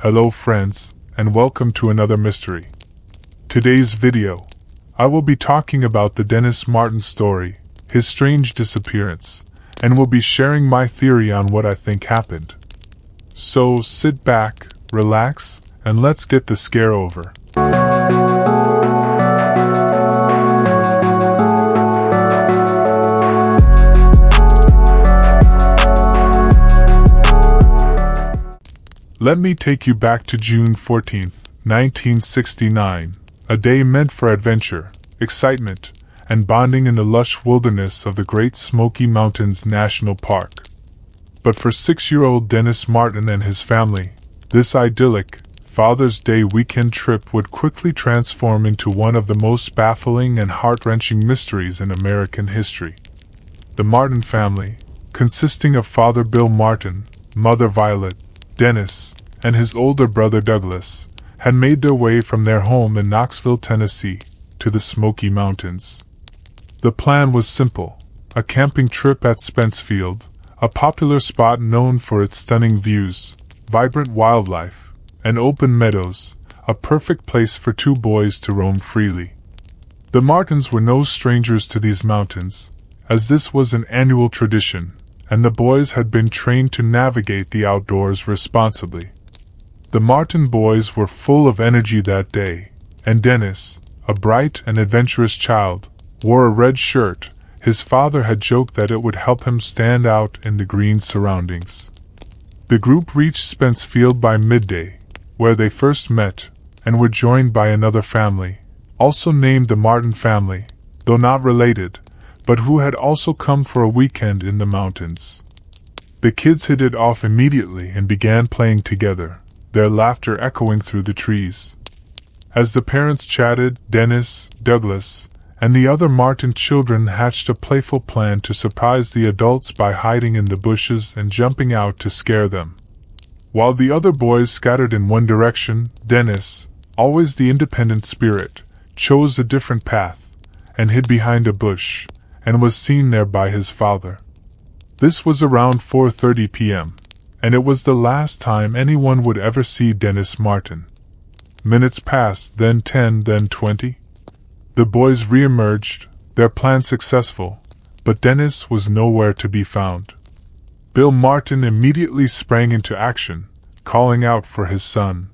Hello friends, and welcome to another mystery. Today's video, I will be talking about the Dennis Martin story, his strange disappearance, and will be sharing my theory on what I think happened. So sit back, relax, and let's get the scare over. Let me take you back to June 14, 1969, a day meant for adventure, excitement, and bonding in the lush wilderness of the Great Smoky Mountains National Park. But for 6-year-old Dennis Martin and his family, this idyllic Father's Day weekend trip would quickly transform into one of the most baffling and heart-wrenching mysteries in American history. The Martin family, consisting of Father Bill Martin, Mother Violet, Dennis, and his older brother Douglas, had made their way from their home in Knoxville, Tennessee, to the Smoky Mountains. The plan was simple: a camping trip at Spencefield, a popular spot known for its stunning views, vibrant wildlife, and open meadows, a perfect place for two boys to roam freely. The Martins were no strangers to these mountains, as this was an annual tradition, and the boys had been trained to navigate the outdoors responsibly. The Martin boys were full of energy that day, and Dennis, a bright and adventurous child, wore a red shirt. His father had joked that it would help him stand out in the green surroundings. The group reached Spencefield by midday, where they first met, and were joined by another family, also named the Martin family, though not related, but who had also come for a weekend in the mountains. The kids hit it off immediately and began playing together, their laughter echoing through the trees. As the parents chatted, Dennis, Douglas, and the other Martin children hatched a playful plan to surprise the adults by hiding in the bushes and jumping out to scare them. While the other boys scattered in one direction, Dennis, always the independent spirit, chose a different path, and hid behind a bush, and was seen there by his father. This was around 4:30 p.m., and it was the last time anyone would ever see Dennis Martin. Minutes passed, then 10, then 20. The boys re-emerged, their plan successful, but Dennis was nowhere to be found. Bill Martin immediately sprang into action, calling out for his son.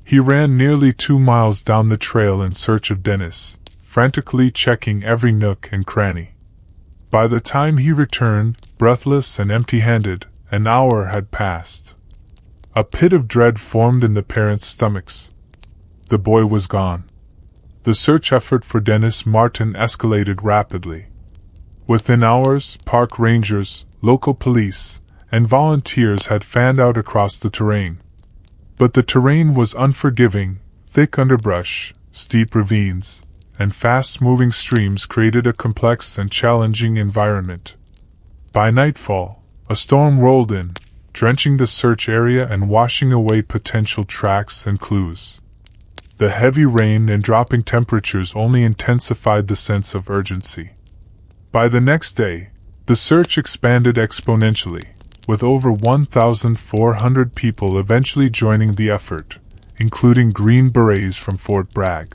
He ran nearly 2 miles down the trail in search of Dennis, frantically checking every nook and cranny. By the time he returned, breathless and empty-handed, an hour had passed. A pit of dread formed in the parents' stomachs. The boy was gone. The search effort for Dennis Martin escalated rapidly. Within hours, park rangers, local police, and volunteers had fanned out across the terrain. But the terrain was unforgiving. Thick underbrush, steep ravines, and fast-moving streams created a complex and challenging environment. By nightfall, a storm rolled in, drenching the search area and washing away potential tracks and clues. The heavy rain and dropping temperatures only intensified the sense of urgency. By the next day, the search expanded exponentially, with over 1,400 people eventually joining the effort, including Green Berets from Fort Bragg.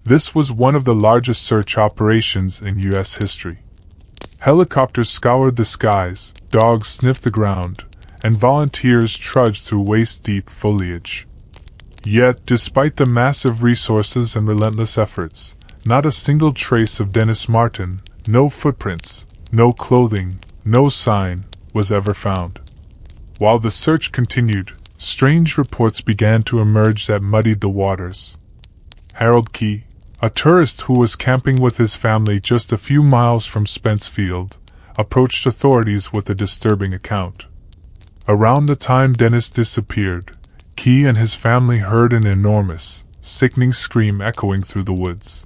This was one of the largest search operations in U.S. history. Helicopters scoured the skies, dogs sniffed the ground, and volunteers trudged through waist-deep foliage. Yet, despite the massive resources and relentless efforts, not a single trace of Dennis Martin, no footprints, no clothing, no sign, was ever found. While the search continued, strange reports began to emerge that muddied the waters. Harold Key, a tourist who was camping with his family just a few miles from Spencefield, approached authorities with a disturbing account. Around the time Dennis disappeared, Key and his family heard an enormous, sickening scream echoing through the woods.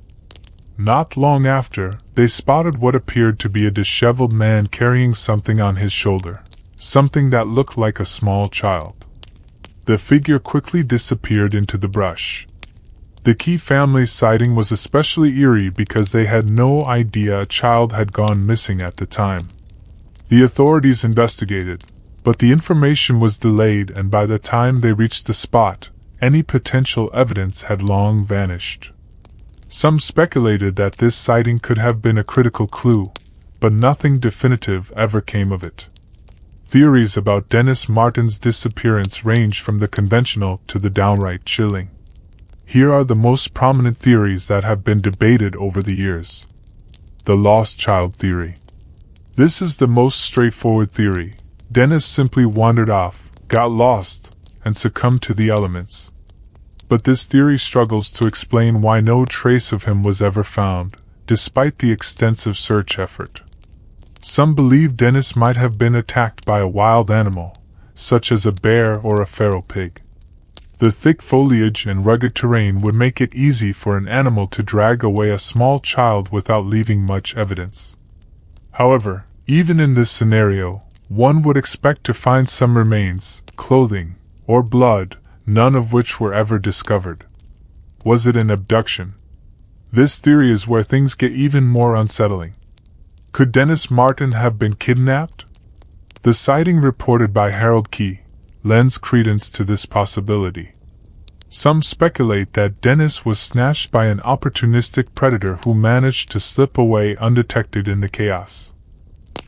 Not long after, they spotted what appeared to be a disheveled man carrying something on his shoulder, something that looked like a small child. The figure quickly disappeared into the brush. The Key family's sighting was especially eerie because they had no idea a child had gone missing at the time. The authorities investigated, But the information was delayed, and by the time they reached the spot, any potential evidence had long vanished. Some speculated that this sighting could have been a critical clue, but nothing definitive ever came of it. Theories about Dennis Martin's disappearance range from the conventional to the downright chilling. Here are the most prominent theories that have been debated over the years. The lost child theory. This is the most straightforward theory. Dennis simply wandered off, got lost, and succumbed to the elements. But this theory struggles to explain why no trace of him was ever found, despite the extensive search effort. Some believe Dennis might have been attacked by a wild animal, such as a bear or a feral pig. The thick foliage and rugged terrain would make it easy for an animal to drag away a small child without leaving much evidence. However, even in this scenario, one would expect to find some remains, clothing, or blood, none of which were ever discovered. Was it an abduction? This theory is where things get even more unsettling. Could Dennis Martin have been kidnapped? The sighting reported by Harold Key lends credence to this possibility. Some speculate that Dennis was snatched by an opportunistic predator who managed to slip away undetected in the chaos.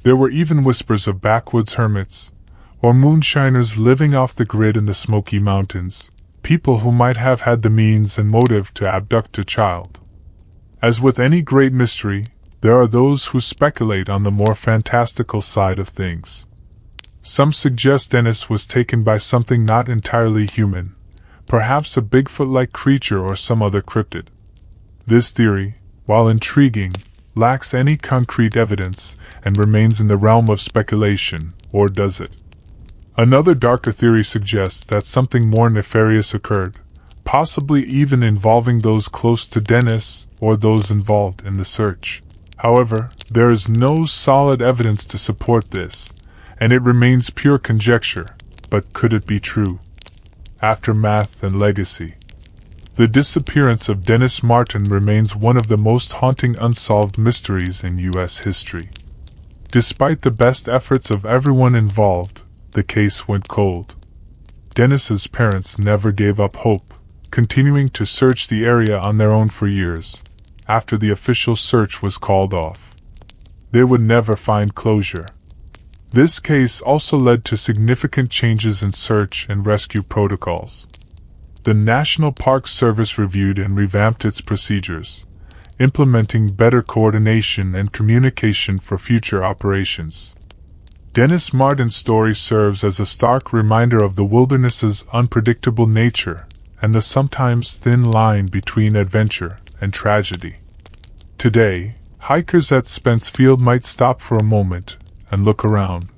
There were even whispers of backwoods hermits, or moonshiners living off the grid in the Smoky Mountains, people who might have had the means and motive to abduct a child. As with any great mystery, there are those who speculate on the more fantastical side of things. Some suggest Dennis was taken by something not entirely human, perhaps a Bigfoot-like creature or some other cryptid. This theory, while intriguing, lacks any concrete evidence and remains in the realm of speculation, or does it? Another darker theory suggests that something more nefarious occurred, possibly even involving those close to Dennis or those involved in the search. However, there is no solid evidence to support this, and it remains pure conjecture, but could it be true? Aftermath and legacy. The disappearance of Dennis Martin remains one of the most haunting unsolved mysteries in U.S. history. Despite the best efforts of everyone involved, the case went cold. Dennis's parents never gave up hope, continuing to search the area on their own for years, after the official search was called off. They would never find closure. This case also led to significant changes in search and rescue protocols. The National Park Service reviewed and revamped its procedures, implementing better coordination and communication for future operations. Dennis Martin's story serves as a stark reminder of the wilderness's unpredictable nature and the sometimes thin line between adventure and tragedy. Today, hikers at Spence Field might stop for a moment and look around,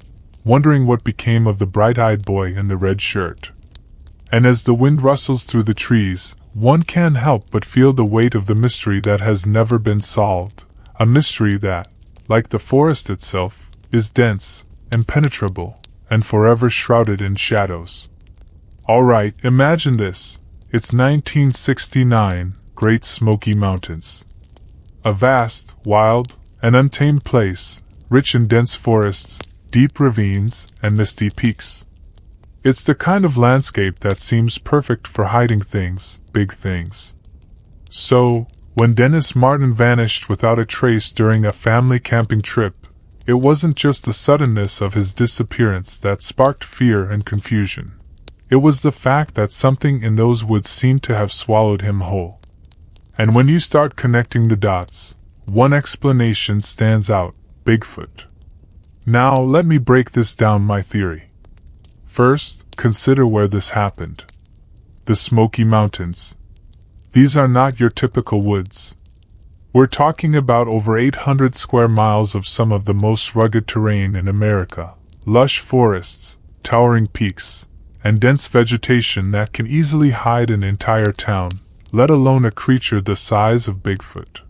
wondering what became of the bright-eyed boy in the red shirt. And as the wind rustles through the trees, one can't help but feel the weight of the mystery that has never been solved, a mystery that, like the forest itself, is dense, impenetrable, and forever shrouded in shadows. Alright, imagine this. It's 1969, Great Smoky Mountains. A vast, wild, and untamed place, rich in dense forests, deep ravines, and misty peaks. It's the kind of landscape that seems perfect for hiding things, big things. So, when Dennis Martin vanished without a trace during a family camping trip, it wasn't just the suddenness of his disappearance that sparked fear and confusion. It was the fact that something in those woods seemed to have swallowed him whole. And when you start connecting the dots, one explanation stands out: Bigfoot. Now let me break this down my theory. First, consider where this happened. The Smoky Mountains. These are not your typical woods. We're talking about over 800 square miles of some of the most rugged terrain in America, lush forests, towering peaks, and dense vegetation that can easily hide an entire town, let alone a creature the size of Bigfoot.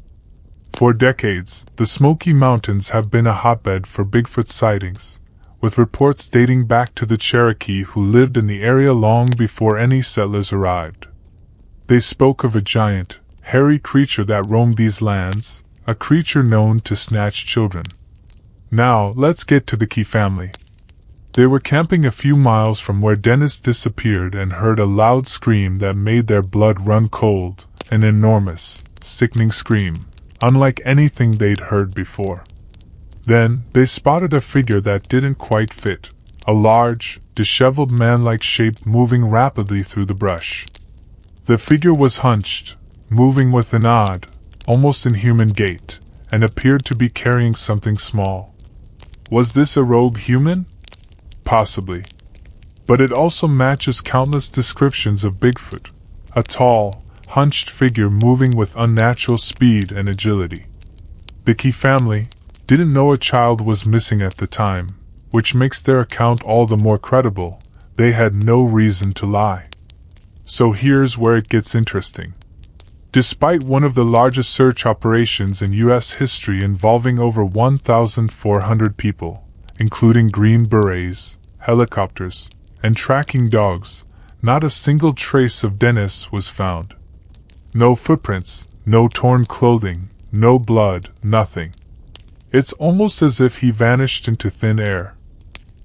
For decades, the Smoky Mountains have been a hotbed for Bigfoot sightings, with reports dating back to the Cherokee who lived in the area long before any settlers arrived. They spoke of a giant, hairy creature that roamed these lands, a creature known to snatch children. Now, let's get to the Key family. They were camping a few miles from where Dennis disappeared and heard a loud scream that made their blood run cold, an enormous, sickening scream, unlike anything they'd heard before. Then, they spotted a figure that didn't quite fit, a large, disheveled man-like shape moving rapidly through the brush. The figure was hunched, moving with an odd, almost inhuman gait, and appeared to be carrying something small. Was this a rogue human? Possibly. But it also matches countless descriptions of Bigfoot, a tall, hunched figure moving with unnatural speed and agility. The Key family didn't know a child was missing at the time, which makes their account all the more credible. They had no reason to lie. So here's where it gets interesting. Despite one of the largest search operations in U.S. history involving over 1,400 people, including Green Berets, helicopters, and tracking dogs, not a single trace of Dennis was found. No footprints, no torn clothing, no blood, nothing. It's almost as if he vanished into thin air.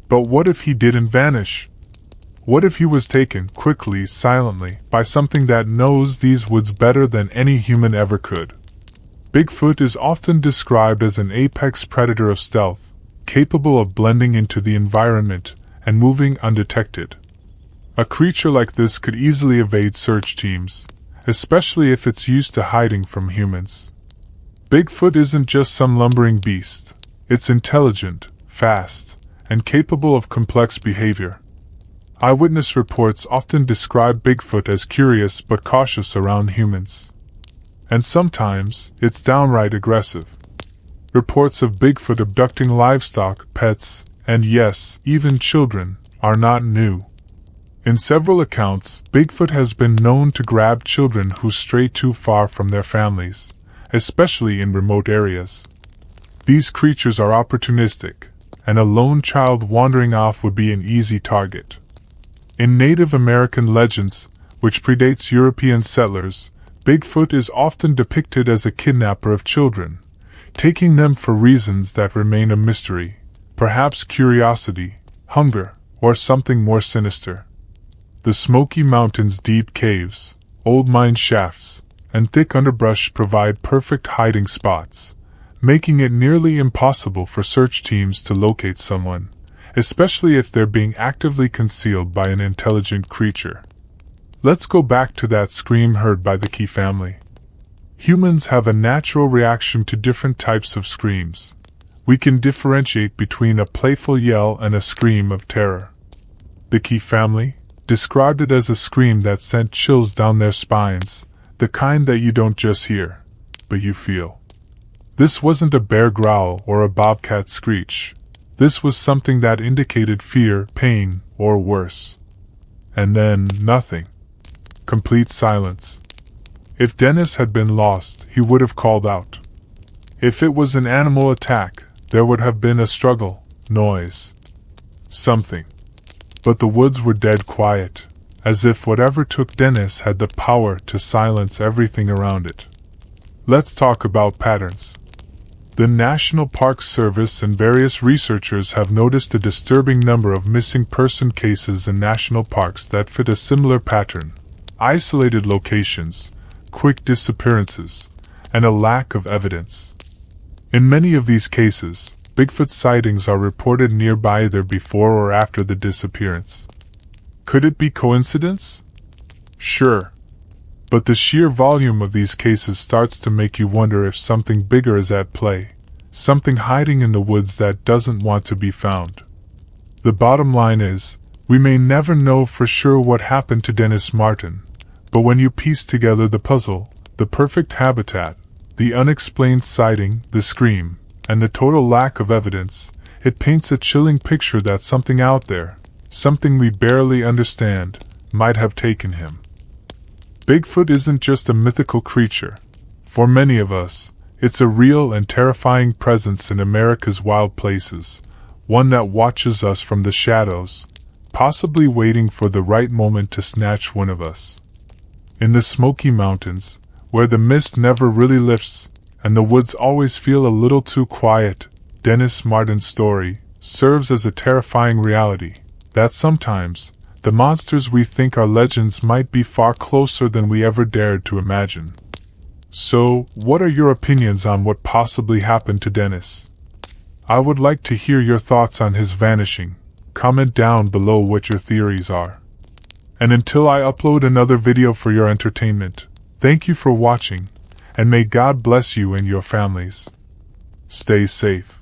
But what if he didn't vanish? What if he was taken, quickly, silently, by something that knows these woods better than any human ever could? Bigfoot is often described as an apex predator of stealth, capable of blending into the environment and moving undetected. A creature like this could easily evade search teams, especially if it's used to hiding from humans. Bigfoot isn't just some lumbering beast. It's intelligent, fast, and capable of complex behavior. Eyewitness reports often describe Bigfoot as curious but cautious around humans. And sometimes, it's downright aggressive. Reports of Bigfoot abducting livestock, pets, and yes, even children, are not new. In several accounts, Bigfoot has been known to grab children who stray too far from their families, especially in remote areas. These creatures are opportunistic, and a lone child wandering off would be an easy target. In Native American legends, which predates European settlers, Bigfoot is often depicted as a kidnapper of children, taking them for reasons that remain a mystery, perhaps curiosity, hunger, or something more sinister. The Smoky Mountains' deep caves, old mine shafts, and thick underbrush provide perfect hiding spots, making it nearly impossible for search teams to locate someone, especially if they're being actively concealed by an intelligent creature. Let's go back to that scream heard by the Key family. Humans have a natural reaction to different types of screams. We can differentiate between a playful yell and a scream of terror. The Key family described it as a scream that sent chills down their spines, the kind that you don't just hear, but you feel. This wasn't a bear growl or a bobcat screech. This was something that indicated fear, pain, or worse. And then, nothing. Complete silence. If Dennis had been lost, he would have called out. If it was an animal attack, there would have been a struggle, noise, something. But the woods were dead quiet, as if whatever took Dennis had the power to silence everything around it. Let's talk about patterns. The National Park Service and various researchers have noticed a disturbing number of missing person cases in national parks that fit a similar pattern: isolated locations, quick disappearances, and a lack of evidence. In many of these cases, Bigfoot sightings are reported nearby either before or after the disappearance. Could it be coincidence? Sure. But the sheer volume of these cases starts to make you wonder if something bigger is at play, something hiding in the woods that doesn't want to be found. The bottom line is, we may never know for sure what happened to Dennis Martin, but when you piece together the puzzle, the perfect habitat, the unexplained sighting, the scream, and the total lack of evidence, it paints a chilling picture that something out there, something we barely understand, might have taken him. Bigfoot isn't just a mythical creature. For many of us, it's a real and terrifying presence in America's wild places, one that watches us from the shadows, possibly waiting for the right moment to snatch one of us. In the Smoky Mountains, where the mist never really lifts, and the woods always feel a little too quiet, Dennis Martin's story, serves as a terrifying reality, that sometimes, the monsters we think are legends might be far closer than we ever dared to imagine. So, what are your opinions on what possibly happened to Dennis? I would like to hear your thoughts on his vanishing. Comment down below what your theories are. And until I upload another video for your entertainment, thank you for watching, and may God bless you and your families. Stay safe.